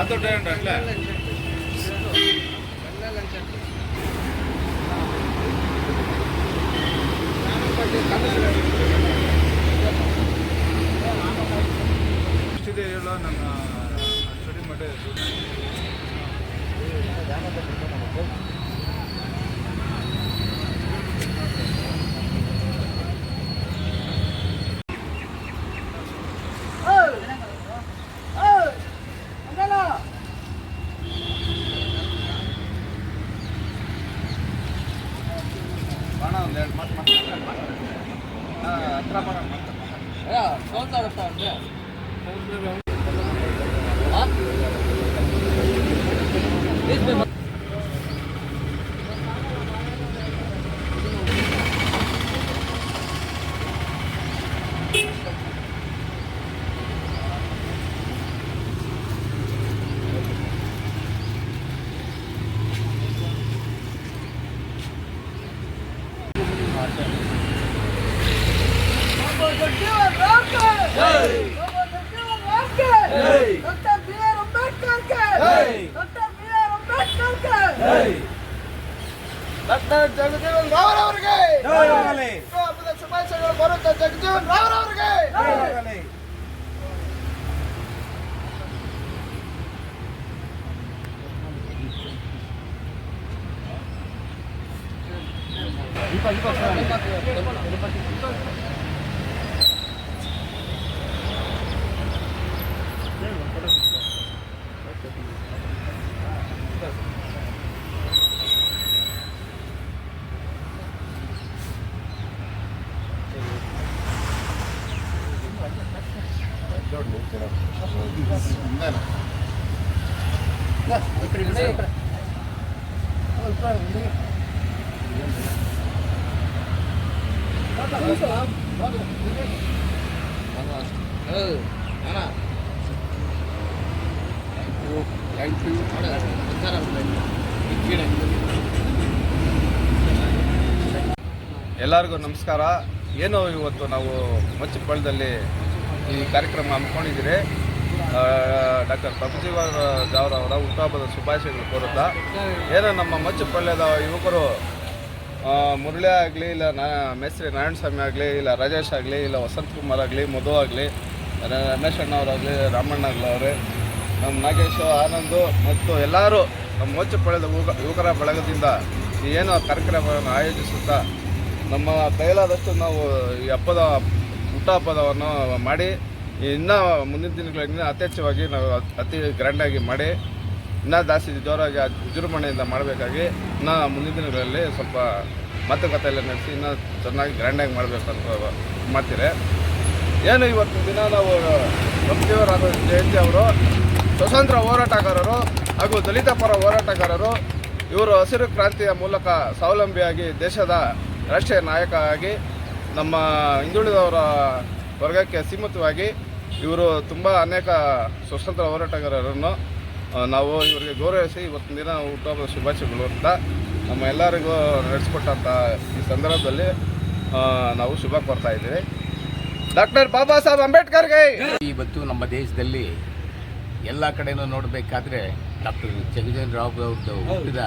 అట్లా ಹೇಳೋ ನನ್ನ ಸ್ಟಡಿ ಮಾಡಿ ಡಾಕ್ಟರ್ ಜಗಜೀವನ್ ರಾವ್ ಅವರಿಗೆ ಶುಭಾಶಯಗಳು ಬರುತ್ತೆ. ಜಗಜೀವನ್ ರಾವ್ ಅವರಿಗೆ ಎಲ್ಲರಿಗೂ ನಮಸ್ಕಾರ. ಏನು ಇವತ್ತು ನಾವು ಮಚ್ಚಪಾಳ್ಯದಲ್ಲಿ ಈ ಕಾರ್ಯಕ್ರಮ ಹಮ್ಮಿಕೊಂಡಿದ್ದೀರಿ. ಡಾಕ್ಟರ್ ಪ್ರಭುಜೀವನ್ ರಾವ್ ಅವರ ಹುಟ್ಟುಹಬ್ಬದ ಶುಭಾಶಯಗಳು ಕೋರುತ್ತಾ, ಏನೋ ನಮ್ಮ ಮಚ್ಚಪಾಳ್ಯದ ಯುವಕರು ಮುರಳಿ ಆಗಲಿ, ಇಲ್ಲ ಮೇಸ್ತ್ರಿ ನಾರಾಯಣಸ್ವಾಮಿ ಆಗಲಿ, ಇಲ್ಲ ರಾಜೇಶ್ ಆಗಲಿ, ಇಲ್ಲ ವಸಂತ್ ಕುಮಾರ್ ಆಗಲಿ, ಮಧು ಆಗಲಿ, ರಮೇಶ್ ಅಣ್ಣವರಾಗಲಿ, ರಾಮಣ್ಣ ಆಗಲವ್ರೆ, ನಮ್ಮ ನಾಗೇಶ್, ಆನಂದು ಮತ್ತು ಎಲ್ಲರೂ ನಮ್ಮ ಮಚ್ಚಪಾಳ್ಯದ ಯುವಕರ ಬಳಗದಿಂದ ಏನು ಕಾರ್ಯಕ್ರಮವನ್ನು ಆಯೋಜಿಸುತ್ತಾ ನಮ್ಮ ಕೈಲಾದಷ್ಟು ನಾವು ಈ ಹುಟ್ಟುಹಬ್ಬವನ್ನು ಮಾಡಿ ಇನ್ನೂ ಮುಂದಿನ ದಿನಗಳಲ್ಲಿ ಯಥೇಚ್ಛವಾಗಿ ನಾವು ಅತಿ ಗ್ರ್ಯಾಂಡಾಗಿ ಮಾಡಿ ಇನ್ನೂ ಜಾಸ್ತಿ ಜೋರಾಗಿ ವಿಜೃಂಭಣೆಯಿಂದ ಮಾಡಬೇಕಾಗಿ ಇನ್ನೂ ಮುಂದಿನ ದಿನಗಳಲ್ಲಿ ಸ್ವಲ್ಪ ಮಾತುಕತೆಯೆಲ್ಲ ನಡೆಸಿ ಇನ್ನೂ ಚೆನ್ನಾಗಿ ಗ್ರ್ಯಾಂಡಾಗಿ ಮಾಡಬೇಕು ಅಂತ ಮಾಡ್ತೀರಿ. ಏನು ಇವತ್ತಿನ ದಿನ ನಾವು ಪ್ರಭುಜೀವನ್ ಜಯಂತಿ ಅವರು ಸ್ವಾತಂತ್ರ್ಯ ಹೋರಾಟಗಾರರು ಹಾಗೂ ದಲಿತ ಪರ ಹೋರಾಟಗಾರರು. ಇವರು ಹಸಿರು ಕ್ರಾಂತಿಯ ಮೂಲಕ ಸ್ವಾವಲಂಬಿಯಾಗಿ ದೇಶದ ರಾಷ್ಟ್ರೀಯ ನಾಯಕ ಆಗಿ ನಮ್ಮ ಹಿಂದುಳಿದವರ ವರ್ಗಕ್ಕೆ ಸೀಮಿತವಾಗಿ ಇವರು ತುಂಬ ಅನೇಕ ಸ್ವಾತಂತ್ರ್ಯ ಹೋರಾಟಗಾರರನ್ನು ನಾವು ಇವರಿಗೆ ಗೌರವಿಸಿ ಇವತ್ತಿನ ದಿನ ಹುಟ್ಟುಹಬ್ಬದ ಶುಭಾಶಯಗಳು ಅಂತ ನಮ್ಮ ಎಲ್ಲರಿಗೂ ನಡೆಸಿಕೊಟ್ಟಂಥ ಈ ಸಂದರ್ಭದಲ್ಲಿ ನಾವು ಶುಭ ಕೋರ್ತಾ ಇದ್ದೀವಿ. ಡಾಕ್ಟರ್ ಬಾಬಾ ಸಾಹೇಬ್ ಅಂಬೇಡ್ಕರ್ಗೆ. ಇವತ್ತು ನಮ್ಮ ದೇಶದಲ್ಲಿ ಎಲ್ಲ ಕಡೆಯೂ ನೋಡಬೇಕಾದ್ರೆ ಡಾಕ್ಟರ್ ಜಗಜೀವನ್ ರಾವ್ ಅವ್ರದ್ದು ಹುಟ್ಟಿದ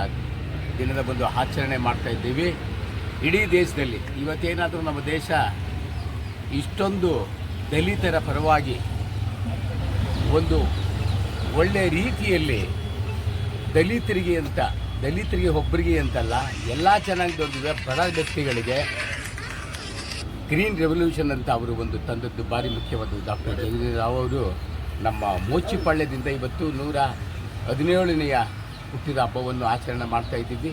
ದಿನದ ಒಂದು ಆಚರಣೆ ಮಾಡ್ತಾ ಇದ್ದೀವಿ. ಇಡೀ ದೇಶದಲ್ಲಿ ಇವತ್ತೇನಾದರೂ ನಮ್ಮ ದೇಶ ಇಷ್ಟೊಂದು ದಲಿತರ ಪರವಾಗಿ ಒಂದು ಒಳ್ಳೆಯ ರೀತಿಯಲ್ಲಿ ದಲಿತರಿಗೆ ಒಬ್ಬರಿಗೆ ಅಂತಲ್ಲ, ಎಲ್ಲ ಚೆನ್ನಾಗಿ ದೊಡ್ಡ ಬಡ ವ್ಯಕ್ತಿಗಳಿಗೆ ಗ್ರೀನ್ ರೆವಲ್ಯೂಷನ್ ಅಂತ ಅವರು ಒಂದು ತಂದದ್ದು ಭಾರಿ ಮುಖ್ಯವಾದದ್ದು. ಡಾಕ್ಟರ್ ಜಗಜೀವನ್ ರಾವ್ ಅವರು ನಮ್ಮ ಮೋಚಿಪಾಳ್ಯದಿಂದ ಇವತ್ತು 117ನೆಯ ಹುಟ್ಟಿದ ಹಬ್ಬವನ್ನು ಆಚರಣೆ ಮಾಡ್ತಾ ಇದ್ದೀವಿ.